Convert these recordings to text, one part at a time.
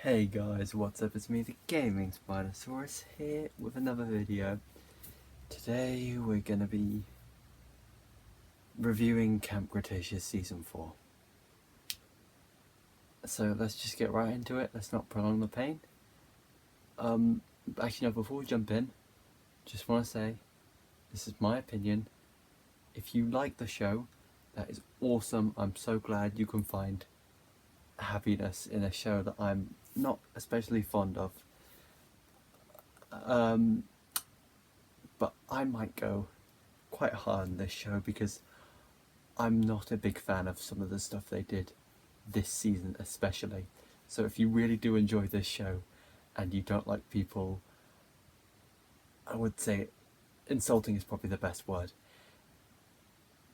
Hey guys, what's up? It's me, the Gaming Spinosaurus, here with another video. Today we're gonna be reviewing Camp Cretaceous Season 4. So let's just get right into it, let's not prolong the pain. Actually no, before we jump in, just want to say, this is my opinion. If you like the show, that is awesome. I'm so glad you can find happiness in a show that I'm not especially fond of. But I might go quite hard on this show because I'm not a big fan of some of the stuff they did this season especially. So if you really do enjoy this show and you don't like people, I would say insulting is probably the best word,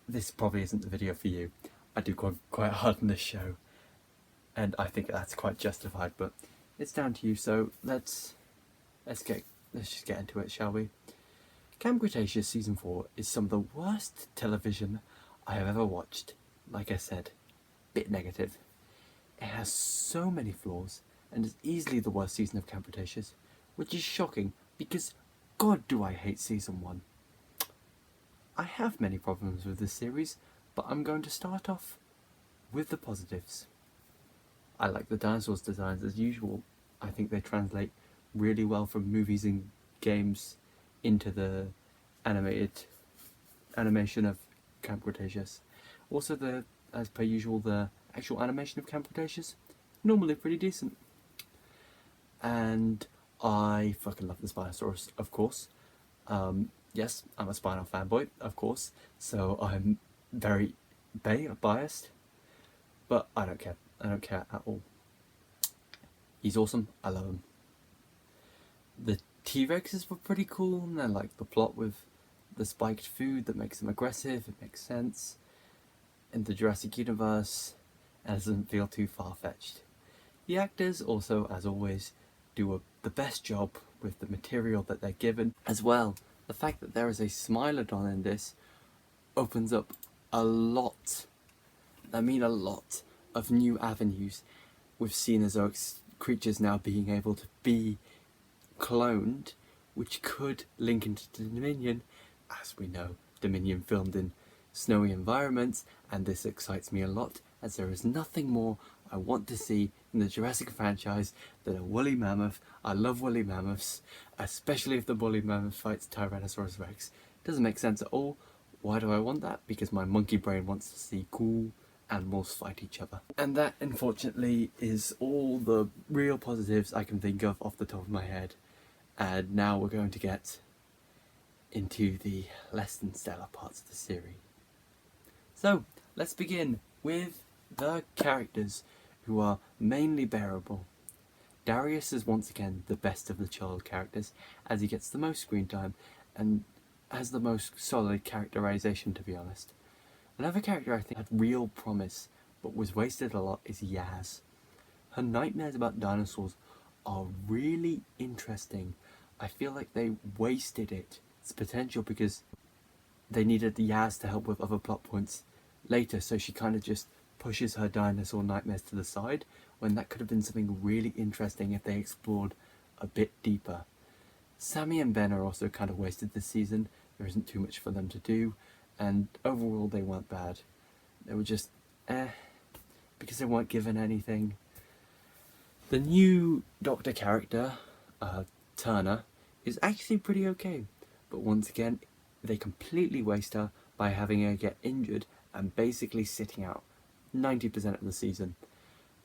this probably isn't the video for you. I do quite hard on this show and I think that's quite justified, but it's down to you. So let's just get into it, shall we? Camp Cretaceous Season 4 is some of the worst television I have ever watched. Like I said, bit negative. It has so many flaws and is easily the worst season of Camp Cretaceous, which is shocking because God do I hate Season 1. I have many problems with this series, but I'm going to start off with the positives. I like the dinosaurs' designs as usual. I think they translate really well from movies and games into the animation of Camp Cretaceous. Also, as per usual, the actual animation of Camp Cretaceous, normally pretty decent. And I fucking love the Spinosaurus, of course. Yes, I'm a Spino fanboy, of course, so I'm very biased, but I don't care. I don't care at all. He's awesome. I love him. The T-Rexes were pretty cool, and I like the plot with the spiked food that makes them aggressive. It makes sense in the Jurassic universe and doesn't feel too far-fetched. The actors also, as always, do the best job with the material that they're given. As well, the fact that there is a Smilodon in this opens up a lot, I mean a lot, of new avenues with Cenozoic creatures now being able to be cloned, which could link into Dominion. As we know, Dominion filmed in snowy environments, and this excites me a lot, as there is nothing more I want to see in the Jurassic franchise than a woolly mammoth. I love woolly mammoths, especially if the woolly mammoth fights Tyrannosaurus Rex. Doesn't make sense at all. Why do I want that? Because my monkey brain wants to see cool animals fight each other. And that, unfortunately, is all the real positives I can think of off the top of my head. And now we're going to get into the less than stellar parts of the series. So, let's begin with the characters, who are mainly bearable. Darius is once again the best of the child characters, as he gets the most screen time and has the most solid characterization, to be honest. Another character I think had real promise but was wasted a lot is Yaz. Her nightmares about dinosaurs are really interesting. I feel like they wasted its potential because they needed Yaz to help with other plot points later, so she kind of just pushes her dinosaur nightmares to the side, when that could have been something really interesting if they explored a bit deeper. Sammy and Ben are also kind of wasted this season. There isn't too much for them to do, and overall they weren't bad. They were just because they weren't given anything. The new Doctor character, Turner, is actually pretty okay, but once again they completely waste her by having her get injured and basically sitting out 90% of the season.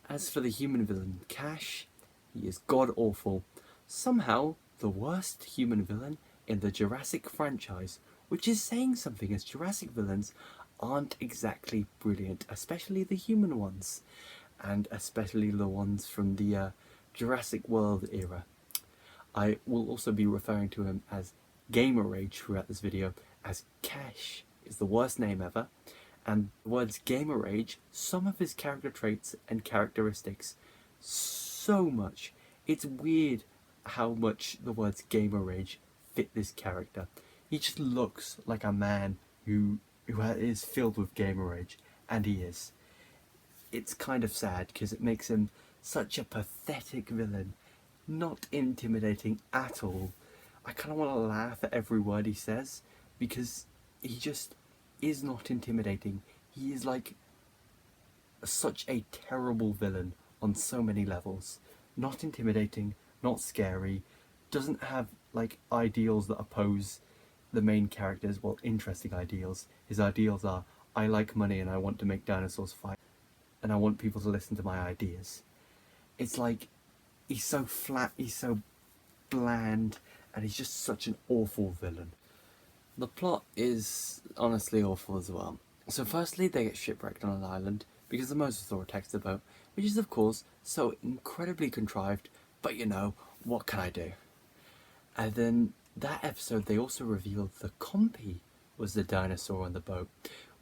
As for the human villain, Cash, he is god-awful. Somehow the worst human villain in the Jurassic franchise, which is saying something, as Jurassic villains aren't exactly brilliant, especially the human ones, and especially the ones from the Jurassic World era. I will also be referring to him as Gamer Rage throughout this video, as Cash is the worst name ever, and the words Gamer Rage, some of his character traits and characteristics so much. It's weird how much the words Gamer Rage fit this character. He just looks like a man who is filled with gamer rage, and he is. It's kind of sad because it makes him Such a pathetic villain. Not intimidating at all. I kind of want to laugh at every word he says because he just is not intimidating. He is like such a terrible villain on so many levels. Not intimidating, not scary, doesn't have like ideals that oppose the main characters, well, interesting ideals. His ideals are, I like money and I want to make dinosaurs fight, and I want people to listen to my ideas. It's like, he's so flat, he's so bland, and he's just such an awful villain. The plot is honestly awful as well. So firstly, they get shipwrecked on an island because the Mosasaur attacks the boat, which is of course so incredibly contrived, but you know, what can I do? And then that episode they also revealed the Compy was the dinosaur on the boat,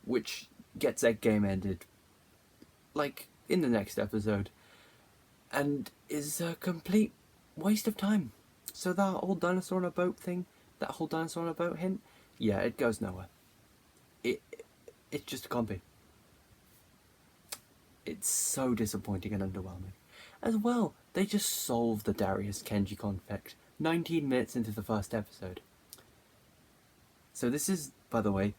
which gets that game ended like in the next episode, and is a complete waste of time. So that whole dinosaur on a boat thing, that whole dinosaur on a boat hint, yeah, it goes nowhere. It's just a Compy. It's so disappointing and underwhelming. As well, they just solved the Darius Kenji conflict 19 minutes into the first episode. So this is, by the way,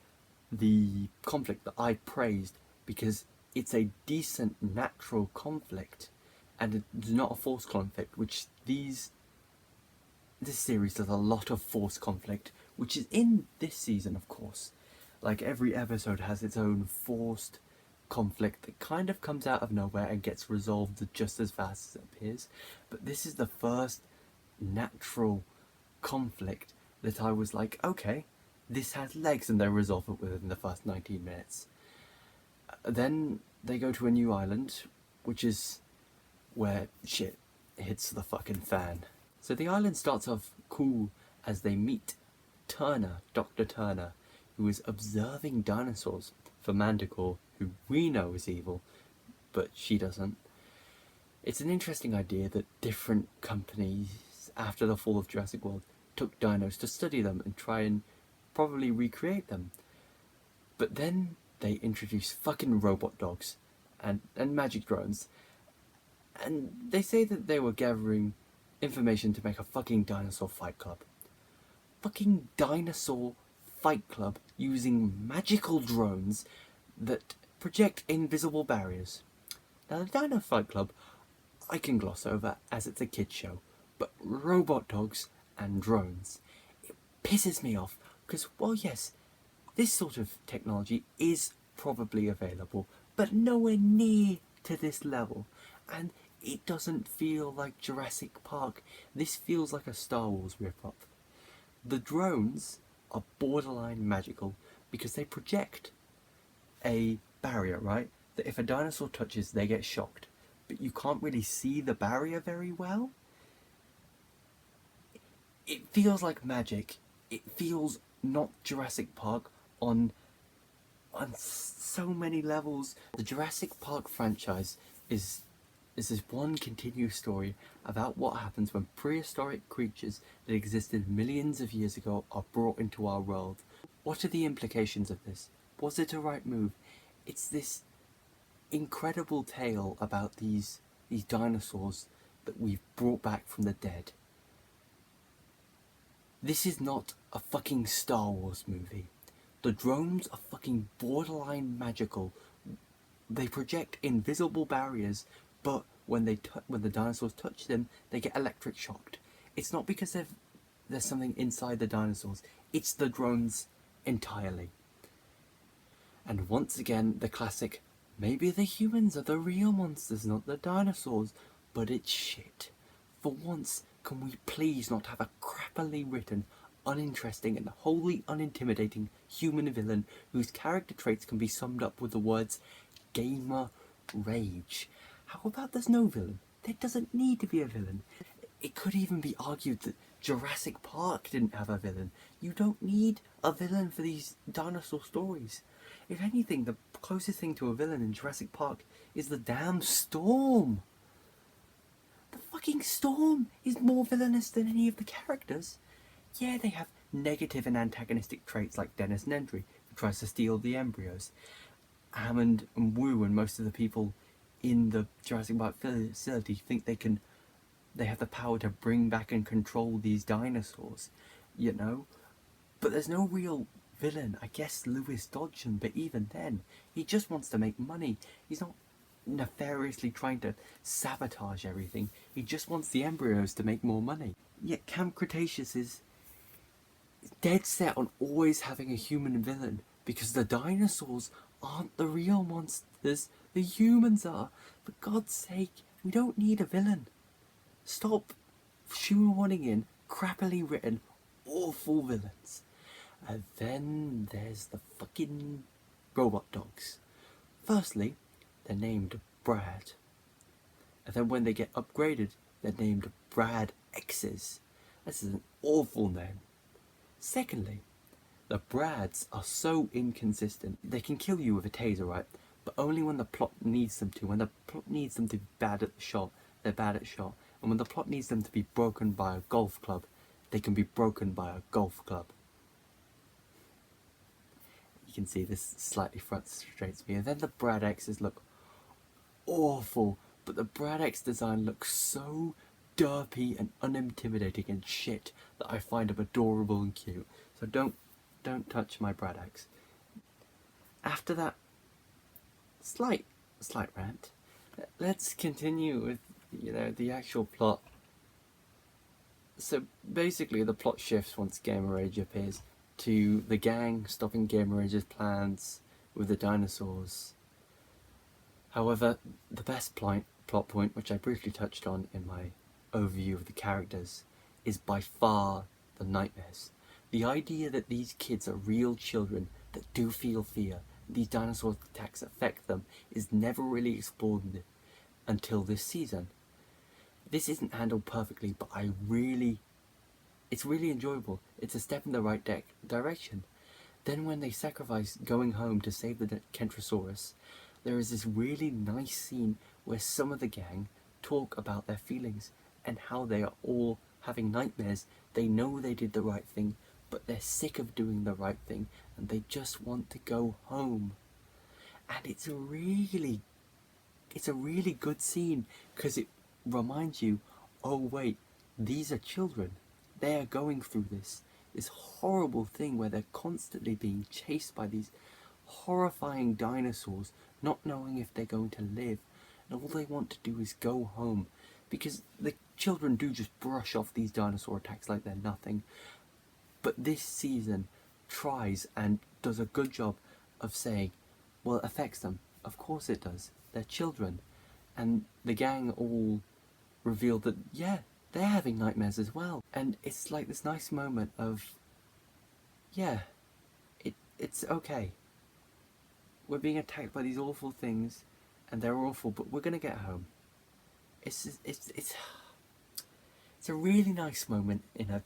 the conflict that I praised because it's a decent, natural conflict, and it's not a forced conflict, which this series does a lot of forced conflict, which is in this season, of course. Like, every episode has its own forced conflict that kind of comes out of nowhere and gets resolved just as fast as it appears. But this is the first natural conflict that I was like, okay, this has legs, and they resolve it within the first 19 minutes. Then they go to a new island, which is where shit hits the fucking fan. So the island starts off cool as they meet Turner, Dr. Turner, who is observing dinosaurs for Manticore, who we know is evil, but she doesn't. It's an interesting idea that different companies, after the fall of Jurassic World, took dinos to study them and try and probably recreate them. But then they introduce fucking robot dogs and magic drones, and they say that they were gathering information to make a fucking dinosaur fight club. Fucking dinosaur fight club using magical drones that project invisible barriers. Now, the Dino Fight Club I can gloss over as it's a kid's show, but robot dogs and drones, it pisses me off because, well, yes, this sort of technology is probably available, but nowhere near to this level, and it doesn't feel like Jurassic Park. This feels like a Star Wars rip-off. The drones are borderline magical because they project a barrier, right? That if a dinosaur touches, they get shocked. But you can't really see the barrier very well. It feels like magic. It feels not Jurassic Park on so many levels. The Jurassic Park franchise is this one continuous story about what happens when prehistoric creatures that existed millions of years ago are brought into our world. What are the implications of this? Was it a right move? It's this incredible tale about these dinosaurs that we've brought back from the dead. This is not a fucking Star Wars movie. The drones are fucking borderline magical. They project invisible barriers, but when the dinosaurs touch them, they get electric shocked. It's not because there's something inside the dinosaurs. It's the drones entirely. And once again, the classic, maybe the humans are the real monsters, not the dinosaurs, but it's shit. For once, can we please not have a crappily written, uninteresting and wholly unintimidating human villain whose character traits can be summed up with the words gamer rage? How about there's no villain? There doesn't need to be a villain. It could even be argued that Jurassic Park didn't have a villain. You don't need a villain for these dinosaur stories. If anything, the closest thing to a villain in Jurassic Park is the damn storm. The fucking storm is more villainous than any of the characters. Yeah, they have negative and antagonistic traits like Dennis Nedry, who tries to steal the embryos. Hammond and Wu and most of the people in the Jurassic Park facility think they have the power to bring back and control these dinosaurs, you know? But there's no real villain. I guess Lewis Dodgson, but even then, he just wants to make money. He's not nefariously trying to sabotage everything. He just wants the embryos to make more money. Yet Camp Cretaceous is dead set on always having a human villain, because the dinosaurs aren't the real monsters, the humans are. For God's sake, we don't need a villain. Stop shoehorning in crappily written, awful villains. And then there's the fucking robot dogs. Firstly, they're named Brad. And then when they get upgraded, they're named Brad X's. This is an awful name. Secondly, the Brads are so inconsistent. They can kill you with a taser, right? But only when the plot needs them to. When the plot needs them to be bad at the shot, they're bad at shot. And when the plot needs them to be broken by a golf club, they can be broken by a golf club. You can see this slightly frustrates me. And then the Brad X's look awful, but the Brad X design looks so derpy and unintimidating and shit that I find them adorable and cute. So don't touch my Brad X. After that slight rant, let's continue with, the actual plot. So basically the plot shifts once Gamma Rage appears to the gang stopping Gamma Rage's plans with the dinosaurs. However, the best plot point, which I briefly touched on in my overview of the characters, is by far the nightmares. The idea that these kids are real children that do feel fear, these dinosaur attacks affect them, is never really explored until this season. This isn't handled perfectly, but it's really enjoyable. It's a step in the right direction. Then when they sacrifice going home to save the Kentrosaurus, there is this really nice scene where some of the gang talk about their feelings and how they are all having nightmares. They know they did the right thing, but they're sick of doing the right thing and they just want to go home. And it's a really good scene, because it reminds you, oh wait, these are children. They are going through this horrible thing where they're constantly being chased by these horrifying dinosaurs, not knowing if they're going to live, and all they want to do is go home, because the children do just brush off these dinosaur attacks like they're nothing. But this season tries and does a good job of saying, well, it affects them. Of course it does. They're children. And the gang all revealed that, yeah, they're having nightmares as well. And it's like this nice moment of, yeah, it's okay. We're being attacked by these awful things, and they're awful, but we're gonna get home. It's a really nice moment in a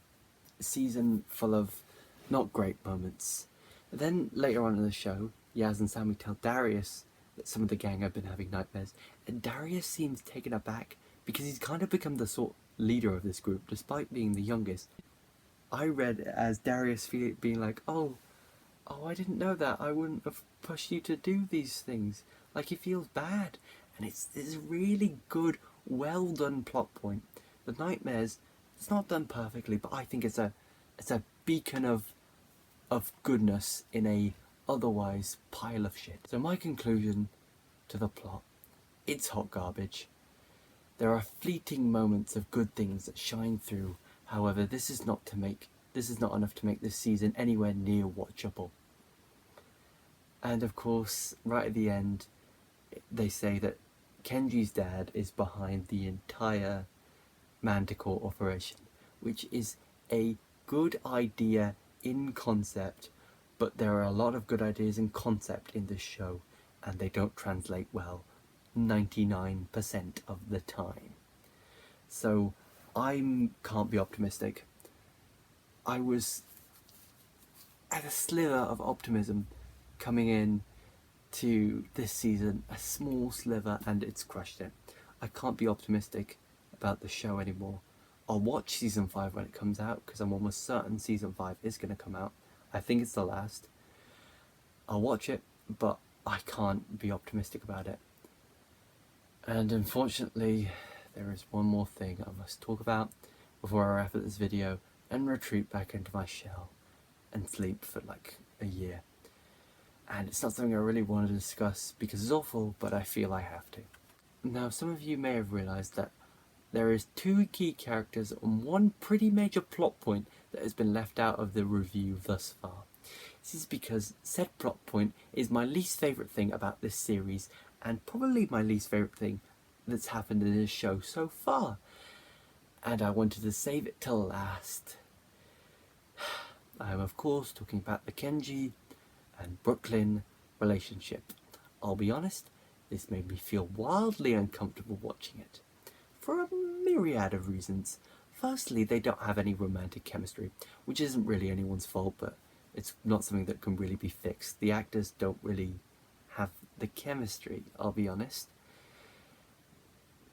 season full of not great moments. Then later on in the show, Yaz and Sammy tell Darius that some of the gang have been having nightmares, and Darius seems taken aback because he's kind of become the sort leader of this group, despite being the youngest. I read it as Darius being like, oh, I didn't know that. I wouldn't have pushed you to do these things. Like, he feels bad. And it's this really good, well done plot point. The nightmares, it's not done perfectly, but I think it's a beacon of goodness in a otherwise pile of shit. So my conclusion to the plot, it's hot garbage. There are fleeting moments of good things that shine through. However, this is not enough to make this season anywhere near watchable. And of course, right at the end, they say that Kenji's dad is behind the entire Manticore operation, which is a good idea in concept, but there are a lot of good ideas in concept in this show, and they don't translate well 99% of the time. So I can't be optimistic. I was at a sliver of optimism coming in to this season, a small sliver, and it's crushed it. I can't be optimistic about the show anymore. I'll watch season 5 when it comes out, because I'm almost certain season 5 is going to come out. I think it's the last. I'll watch it, but I can't be optimistic about it. And unfortunately, there is one more thing I must talk about before I wrap up this video and retreat back into my shell and sleep for like a year. And it's not something I really want to discuss because it's awful, but I feel I have to. Now, some of you may have realised that there is 2 key characters and 1 pretty major plot point that has been left out of the review thus far. This is because said plot point is my least favourite thing about this series, and probably my least favourite thing that's happened in this show so far. And I wanted to save it till last. I am of course talking about the Kenji and Brooklyn relationship. I'll be honest, this made me feel wildly uncomfortable watching it. For a myriad of reasons. Firstly, they don't have any romantic chemistry, which isn't really anyone's fault, but it's not something that can really be fixed. The actors don't really have the chemistry, I'll be honest.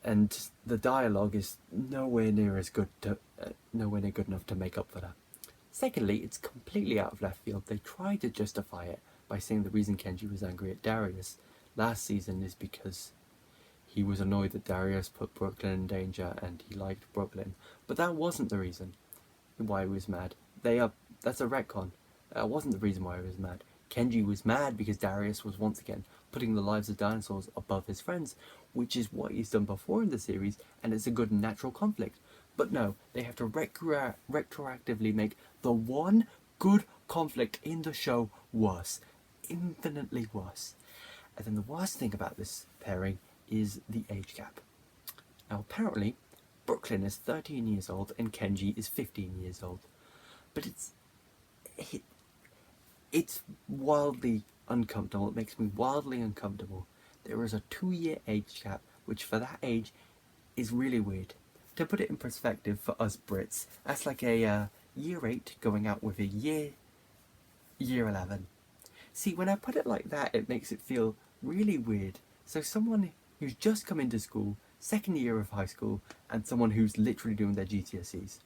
And the dialogue is nowhere near good enough to make up for that. Secondly, it's completely out of left field. They try to justify it by saying the reason Kenji was angry at Darius last season is because he was annoyed that Darius put Brooklyn in danger and he liked Brooklyn. But that wasn't the reason why he was mad. That's a retcon. That wasn't the reason why he was mad. Kenji was mad because Darius was once again putting the lives of dinosaurs above his friends, which is what he's done before in the series, and it's a good and natural conflict. But no, they have to retroactively make the one good conflict in the show worse. Infinitely worse. And then the worst thing about this pairing is the age gap. Now apparently, Brooklyn is 13 years old and Kenji is 15 years old. But it's wildly uncomfortable. It makes me wildly uncomfortable. There is a 2-year age gap, which for that age is really weird. To put it in perspective for us Brits, that's like a year 8 going out with a year 11. See, when I put it like that, it makes it feel really weird. So someone who's just come into school, 2nd year of high school, and someone who's literally doing their GCSEs.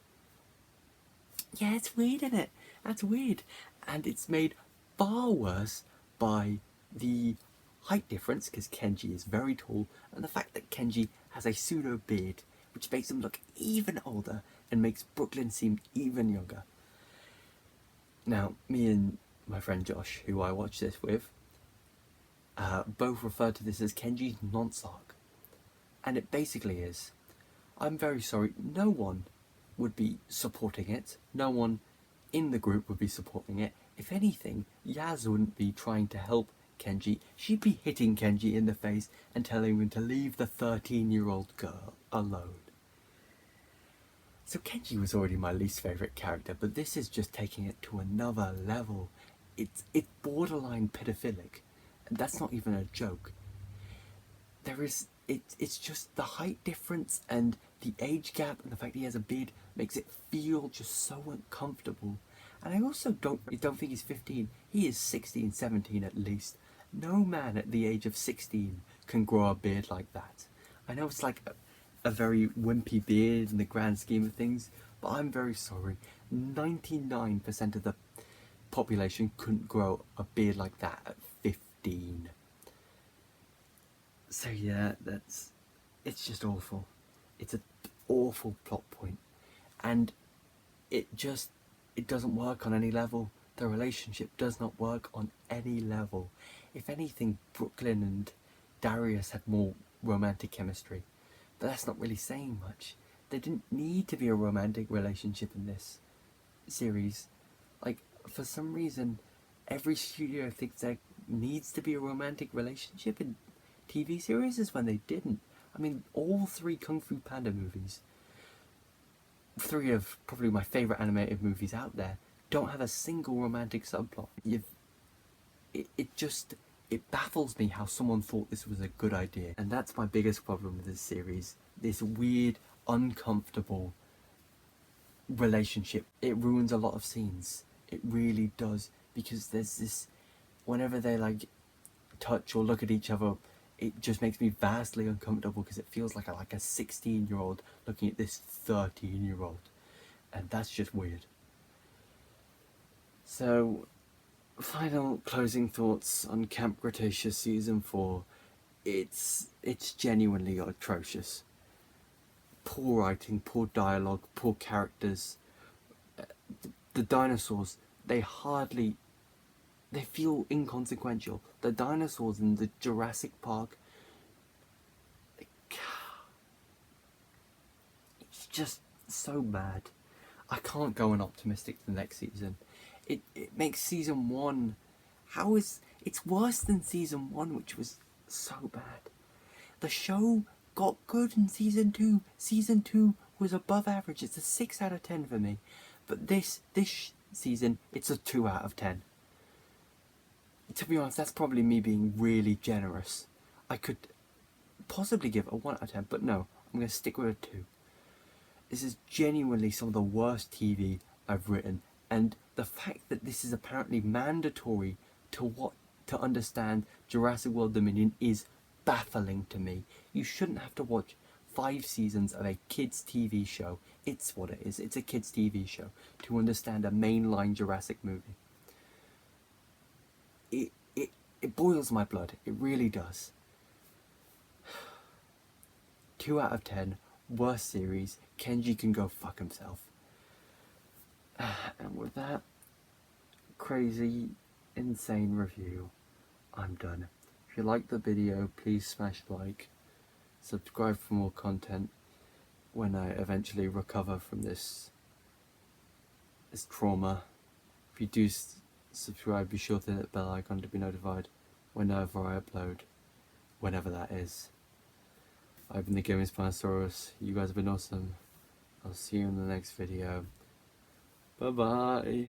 Yeah, it's weird, isn't it? That's weird. And it's made far worse by the height difference, because Kenji is very tall, and the fact that Kenji has a pseudo beard, which makes him look even older and makes Brooklyn seem even younger. Now, me and my friend Josh, who I watched this with, both refer to this as Kenji's nonce arc. And it basically is. I'm very sorry, no one would be supporting it. No one in the group would be supporting it. If anything, Yaz wouldn't be trying to help Kenji. She'd be hitting Kenji in the face and telling him to leave the 13-year-old girl alone. So Kenji was already my least favourite character, but this is just taking it to another level. It's borderline pedophilic. And that's not even a joke. It's just the height difference and the age gap and the fact he has a beard makes it feel just so uncomfortable. And I also don't think he's 15. He is 16, 17 at least. No man at the age of 16 can grow a beard like that. I know it's like a very wimpy beard in the grand scheme of things, but I'm very sorry. 99% of the population couldn't grow a beard like that at 15. So yeah, it's just awful. It's an awful plot point, and it doesn't work on any level. The relationship does not work on any level. If anything, Brooklyn and Darius had more romantic chemistry, but that's not really saying much. There didn't need to be a romantic relationship in this series. Like, for some reason, every studio thinks there needs to be a romantic relationship in TV series is when they didn't. I mean, all 3 Kung Fu Panda movies, 3 of probably my favourite animated movies out there, don't have a single romantic subplot. It baffles me how someone thought this was a good idea. And that's my biggest problem with this series. This weird, uncomfortable relationship. It ruins a lot of scenes. It really does. Because there's this, whenever they like touch or look at each other, it just makes me vastly uncomfortable because it feels like a 16-year-old looking at this 13-year-old. And that's just weird. So, final closing thoughts on Camp Cretaceous Season 4. it's genuinely atrocious. Poor writing, poor dialogue, poor characters. The dinosaurs, they feel inconsequential. The dinosaurs in the Jurassic Park, it's just so bad. I can't go on optimistic the next season. It makes season 1, it's worse than season 1, which was so bad. The show got good in season 2. Season 2 was above average. It's a 6 out of 10 for me. But this season, it's a 2 out of 10. To be honest, that's probably me being really generous. I could possibly give a 1 out of 10, but no, I'm going to stick with a 2. This is genuinely some of the worst TV I've written, and the fact that this is apparently mandatory to understand Jurassic World Dominion is baffling to me. You shouldn't have to watch 5 seasons of a kids TV show. It's what it is. It's a kids TV show to understand a mainline Jurassic movie. It boils my blood. It really does. 2 out of 10. Worst series. Kenji can go fuck himself. And with that crazy, insane review, I'm done. If you liked the video, please smash like. Subscribe for more content when I eventually recover from this trauma. If you do subscribe, be sure to hit the bell icon to be notified whenever I upload, whenever that is. I've been the Gaming Spinosaurus. You guys have been awesome. I'll see you in the next video. Bye bye.